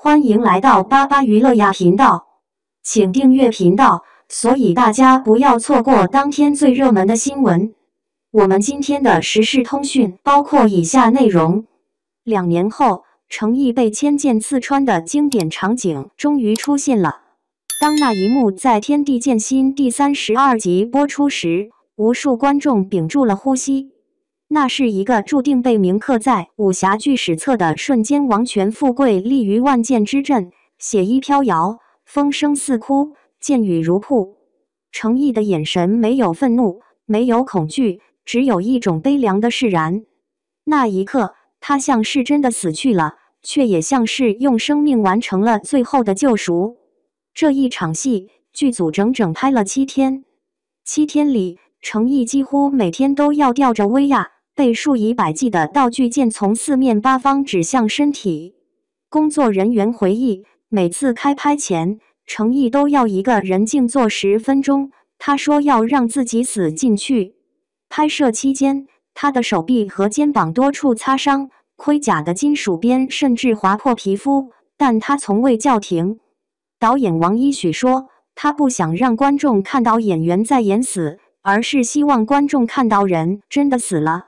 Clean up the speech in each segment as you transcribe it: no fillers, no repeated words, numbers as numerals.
欢迎来到巴巴娱乐呀频道，请订阅频道，所以大家不要错过当天最热门的新闻。我们今天的时事通讯包括以下内容：2年后，程毅被千箭刺穿的经典场景终于出现了。当那一幕在《天地剑心》第32集播出时，无数观众屏住了呼吸。那是一个注定被铭刻在武侠剧史册的瞬间，王权富贵立于万箭之阵，血衣飘摇，风声四哭，箭雨如瀑。程毅的眼神没有愤怒，没有恐惧，只有一种悲凉的释然。那一刻，他像是真的死去了，却也像是用生命完成了最后的救赎。这一场戏，剧组整整拍了7天。7天里，程毅几乎每天都要吊着威亚，被数以百计的道具剑从四面八方指向身体。工作人员回忆，每次开拍前，程毅都要一个人静坐10分钟。他说要让自己死进去。拍摄期间，他的手臂和肩膀多处擦伤，盔甲的金属边甚至划破皮肤，但他从未叫停。导演王一许说，他不想让观众看到演员在演死，而是希望观众看到人真的死了。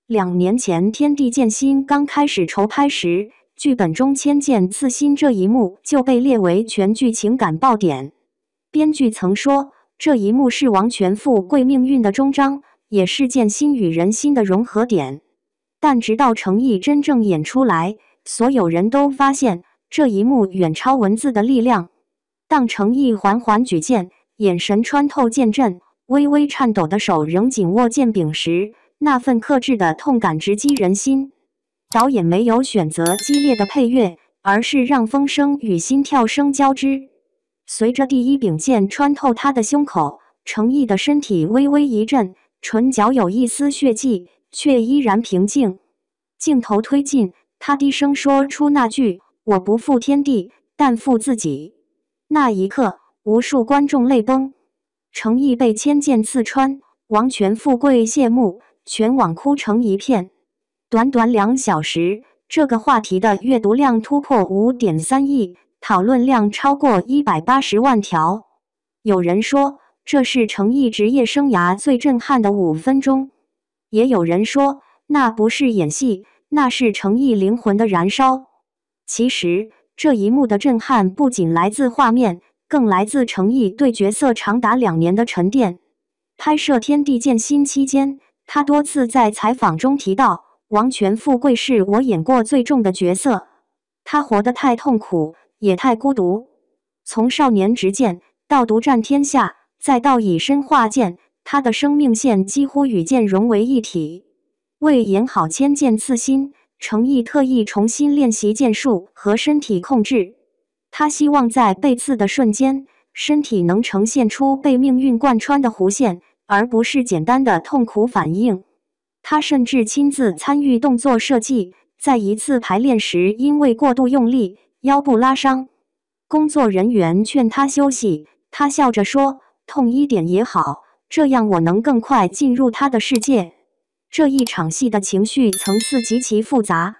2年前，《天地剑心》刚开始筹拍时，剧本中千箭刺心这一幕就被列为全剧情感爆点。编剧曾说，这一幕是王权富贵命运的终章，也是剑心与人心的融合点。但直到程毅真正演出来，所有人都发现这一幕远超文字的力量。当程毅缓缓举剑，眼神穿透剑阵，微微颤抖的手仍紧握剑柄时，那份克制的痛感直击人心。导演没有选择激烈的配乐，而是让风声与心跳声交织。随着第一柄剑穿透他的胸口，程毅的身体微微一震，唇角有一丝血迹，却依然平静。镜头推进，他低声说出那句：“我不负天地，但负自己。”那一刻，无数观众泪崩。程毅被千箭刺穿，王权富贵谢幕，全网哭成一片。短短2小时，这个话题的阅读量突破5.3亿，讨论量超过180万条。有人说，这是程毅职业生涯最震撼的5分钟。也有人说，那不是演戏，那是程毅灵魂的燃烧。其实，这一幕的震撼不仅来自画面，更来自程毅对角色长达2年的沉淀。拍摄《天地剑心》期间，他多次在采访中提到，王权富贵是我演过最重的角色。他活得太痛苦，也太孤独。从少年执剑，到独占天下，再到以身化剑，他的生命线几乎与剑融为一体。为演好千箭刺心，程毅特意重新练习剑术和身体控制。他希望在被刺的瞬间，身体能呈现出被命运贯穿的弧线，而不是简单的痛苦反应。他甚至亲自参与动作设计，在一次排练时因为过度用力，腰部拉伤。工作人员劝他休息，他笑着说：“痛一点也好，这样我能更快进入他的世界。”这一场戏的情绪层次极其复杂。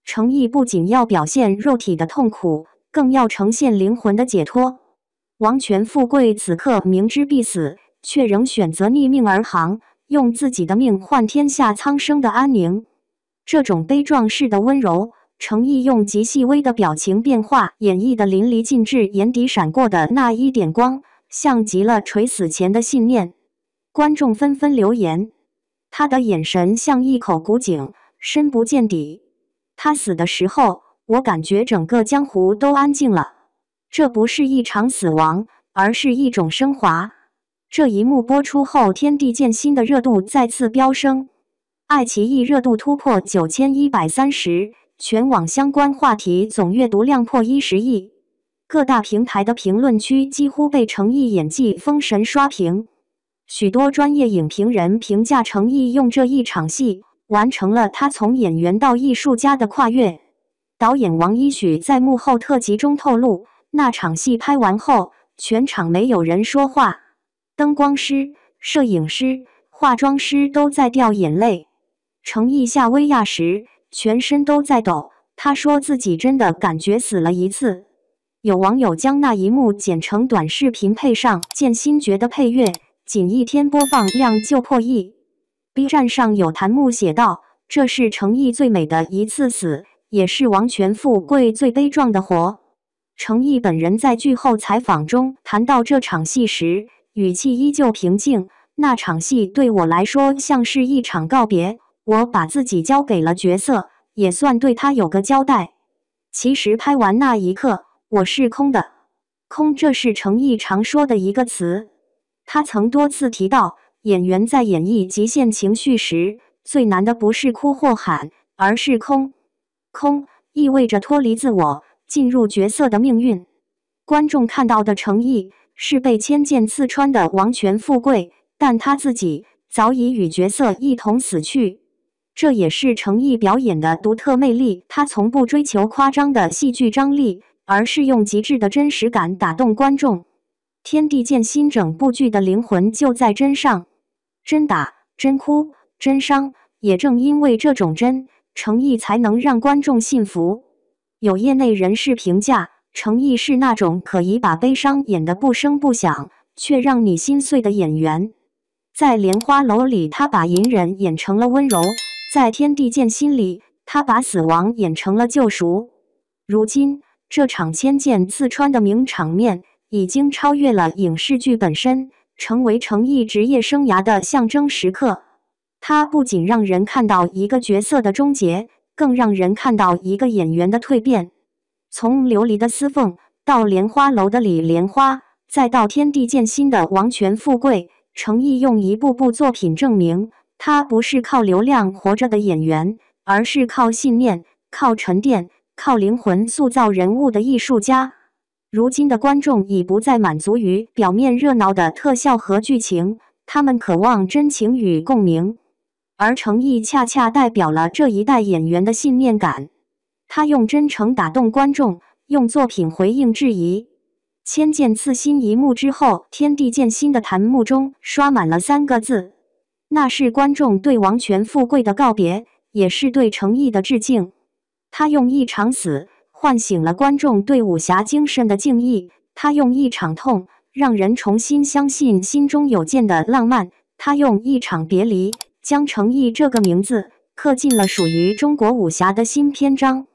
程毅不仅要表现肉体的痛苦，更要呈现灵魂的解脱。王权富贵此刻明知必死，却仍选择逆命而行，用自己的命换天下苍生的安宁。这种悲壮式的温柔，程毅用极细微的表情变化演绎得淋漓尽致，眼底闪过的那一点光，像极了垂死前的信念。观众纷纷留言，他的眼神像一口古井，深不见底。他死的时候，我感觉整个江湖都安静了。这不是一场死亡，而是一种升华。这一幕播出后，《天地剑心》的热度再次飙升，爱奇艺热度突破9130，全网相关话题总阅读量破10亿。各大平台的评论区几乎被程毅演技封神刷屏。许多专业影评人评价程毅用这一场戏完成了他从演员到艺术家的跨越。导演王一许在幕后特辑中透露，那场戏拍完后，全场没有人说话，灯光师、摄影师、化妆师都在掉眼泪。程毅下威亚时，全身都在抖，他说自己真的感觉死了一次。有网友将那一幕剪成短视频，配上剑心诀的配乐，仅1天播放量就破亿。B 站上有弹幕写道：“这是程毅最美的一次死，也是王权富贵最悲壮的活。”程毅本人在剧后采访中谈到这场戏时，语气依旧平静：“那场戏对我来说像是一场告别，我把自己交给了角色，也算对他有个交代。其实拍完那一刻，我是空的。空，这是程毅常说的一个词。他曾多次提到，演员在演绎极限情绪时，最难的不是哭或喊，而是空。空意味着脱离自我，进入角色的命运。观众看到的程毅是被千剑刺穿的王权富贵，但他自己早已与角色一同死去。这也是程毅表演的独特魅力，他从不追求夸张的戏剧张力，而是用极致的真实感打动观众。天地剑心整部剧的灵魂就在真上，真打、真哭、真伤，也正因为这种真，程毅才能让观众信服。有业内人士评价，程毅是那种可以把悲伤演得不声不响，却让你心碎的演员。在《莲花楼》里，他把隐忍演成了温柔；在《天地剑心》里，他把死亡演成了救赎。如今，这场千剑刺穿的名场面已经超越了影视剧本身，成为程毅职业生涯的象征时刻。它不仅让人看到一个角色的终结，更让人看到一个演员的蜕变。从琉璃的司凤，到莲花楼的李莲花，再到天地剑心的王权富贵，程毅用一部部作品证明，他不是靠流量活着的演员，而是靠信念、靠沉淀、靠灵魂塑造人物的艺术家。如今的观众已不再满足于表面热闹的特效和剧情，他们渴望真情与共鸣。而程毅恰恰代表了这一代演员的信念感，他用真诚打动观众，用作品回应质疑。千剑刺心一幕之后，天地剑心的弹幕中刷满了3个字，那是观众对王权富贵的告别，也是对程毅的致敬。他用一场死唤醒了观众对武侠精神的敬意，他用一场痛让人重新相信心中有剑的浪漫，他用一场别离将程毅这个名字刻进了属于中国武侠的新篇章。